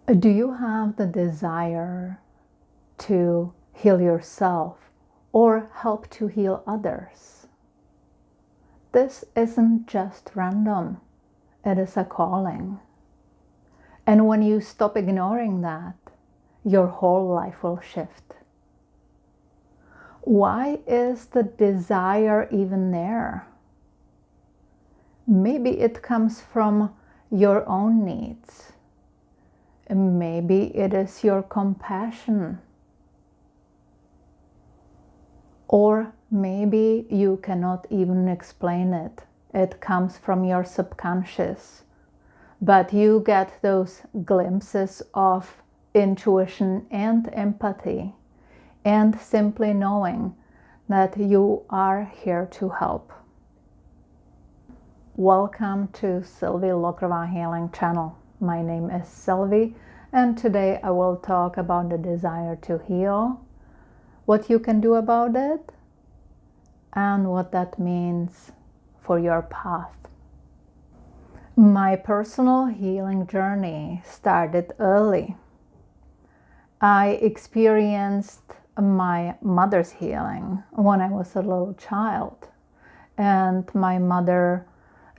Do you have the desire to heal yourself or help to heal others? This isn't just random, it is a calling. And when you stop ignoring that, your whole life will shift. Why is the desire even there? Maybe it comes from your own needs. Maybe it is your compassion. Or maybe you cannot even explain it. It comes from your subconscious. But you get those glimpses of intuition and empathy, and simply knowing that you are here to help. Welcome to Sylvie Lokrová Healing Channel. My name is Sylvie, and today I will talk about the desire to heal, what you can do about it, and what that means for your path. My personal healing journey started early. I experienced my mother's healing when I was a little child, and my mother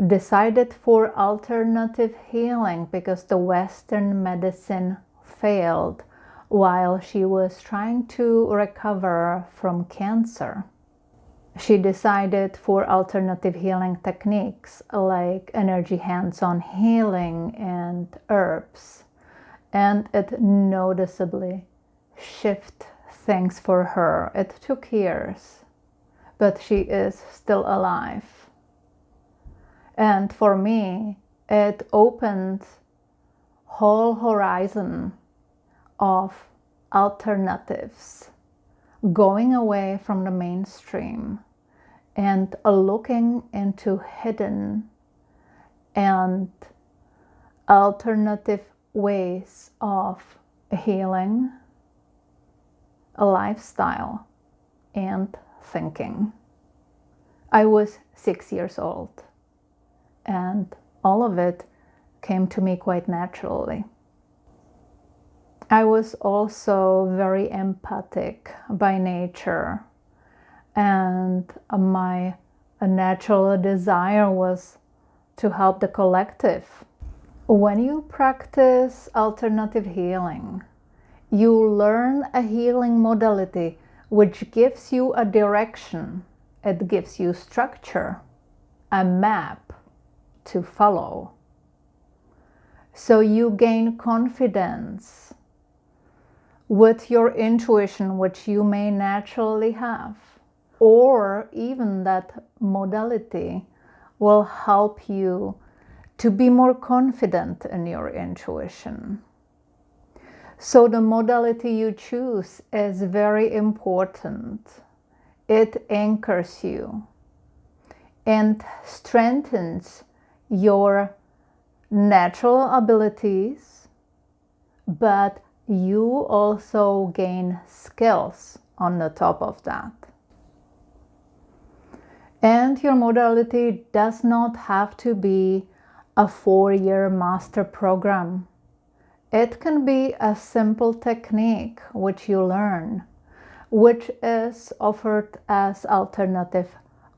decided for alternative healing because the Western medicine failed while she was trying to recover from cancer. She decided for alternative healing techniques like energy hands-on healing and herbs, and it noticeably shifted things for her. It took years, but she is still alive. And for me, it opened whole horizon of alternatives, going away from the mainstream and looking into hidden and alternative ways of healing, a lifestyle, and thinking. I was 6 years old, and all of it came to me quite naturally. I was also very empathic by nature, and my natural desire was to help the collective. When you practice alternative healing, you learn a healing modality which gives you a direction. It gives you structure, a map to follow. So you gain confidence with your intuition, which you may naturally have, or even that modality will help you to be more confident in your intuition. So the modality you choose is very important. It anchors you and strengthens your natural abilities, but you also gain skills on the top of that. And your modality does not have to be a 4-year master program. It can be a simple technique which you learn, which is offered as alternative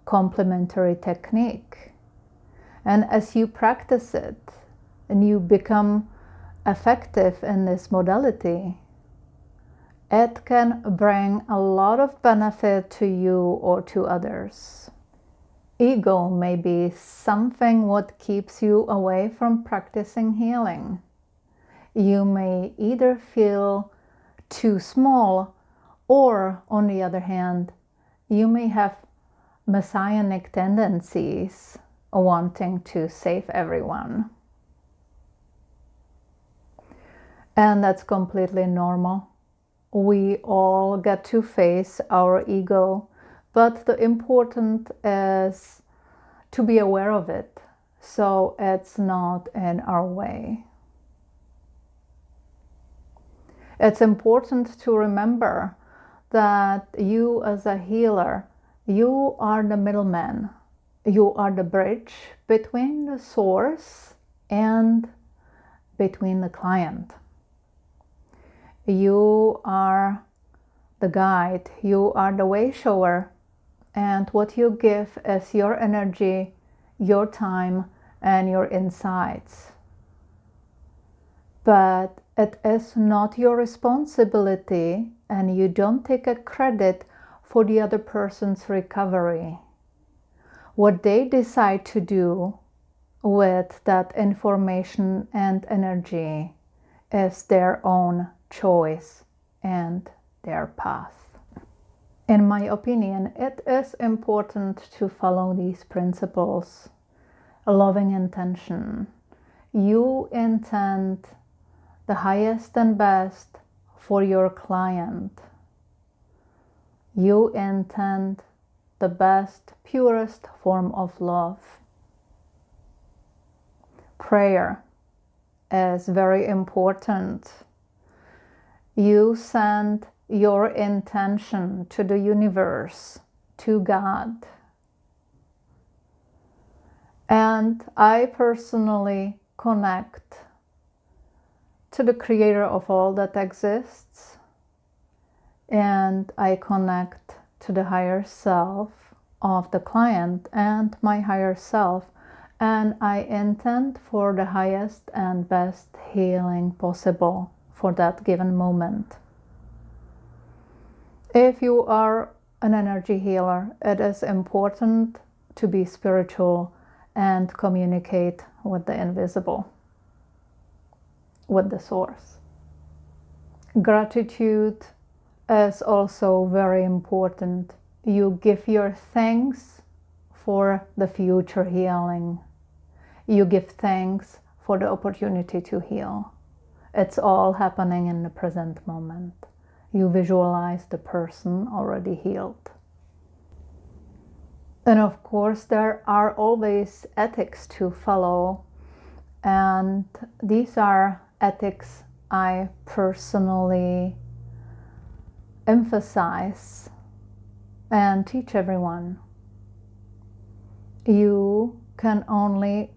complementary technique. And as you practice it and you become effective in this modality, it can bring a lot of benefit to you or to others. Ego may be something what keeps you away from practicing healing. You may either feel too small, or on the other hand, you may have messianic tendencies, wanting to save everyone. And that's completely normal. We all get to face our ego, but the important is to be aware of it, so it's not in our way. It's important to remember that you as a healer, you are the middleman. You are the bridge between the source and between the client. You are the guide, you are the way shower, and what you give is your energy, your time, and your insights. But it is not your responsibility, and you don't take a credit for the other person's recovery. What they decide to do with that information and energy is their own choice and their path. In my opinion, it is important to follow these principles. A loving intention. You intend the highest and best for your client. You intend the best, purest form of love. Prayer is very important. You send your intention to the universe, to God. And I personally connect to the creator of all that exists, and I connect to the higher self of the client and my higher self, and I intend for the highest and best healing possible for that given moment. If you are an energy healer, it is important to be spiritual and communicate with the invisible, with the source. Gratitude is also very important. You give your thanks for the future healing. You give thanks for the opportunity to heal. It's all happening in the present moment. You visualize the person already healed. And of course, there are always ethics to follow. And these are ethics I personally emphasize and teach everyone. You can only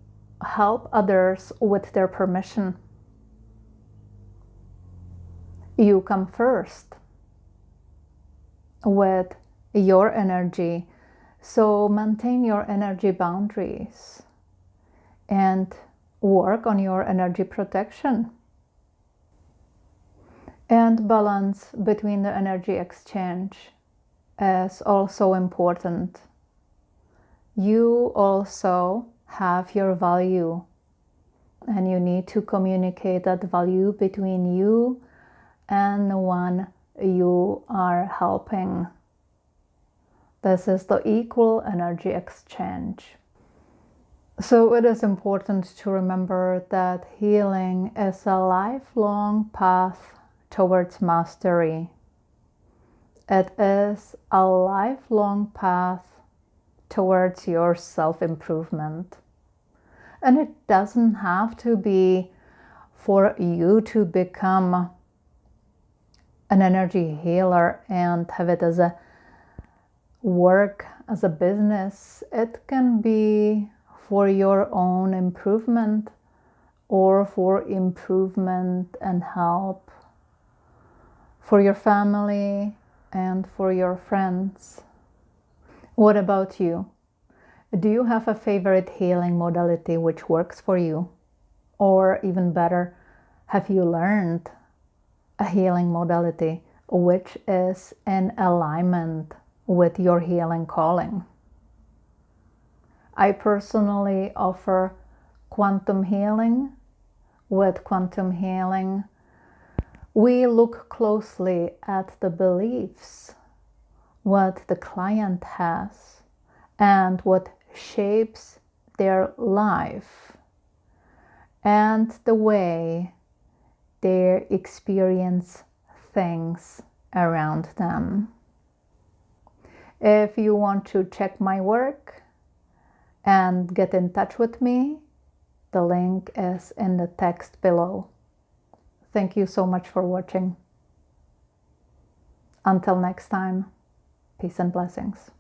help others with their permission. You come first with your energy, so maintain your energy boundaries and work on your energy protection. And balance between the energy exchange is also important. You also have your value, and you need to communicate that value between you and the one you are helping. This is the equal energy exchange. So it is important to remember that healing is a lifelong path towards mastery. It is a lifelong path towards your self-improvement. And it doesn't have to be for you to become an energy healer and have it as a work, as a business. It can be for your own improvement or for improvement and help for your family and for your friends. What about you? Do you have a favorite healing modality which works for you? Or even better, have you learned a healing modality which is in alignment with your healing calling? I personally offer quantum healing. With quantum healing, we look closely at the beliefs, what the client has, and what shapes their life, and the way they experience things around them. If you want to check my work and get in touch with me, the link is in the text below. Thank you so much for watching. Until next time, peace and blessings.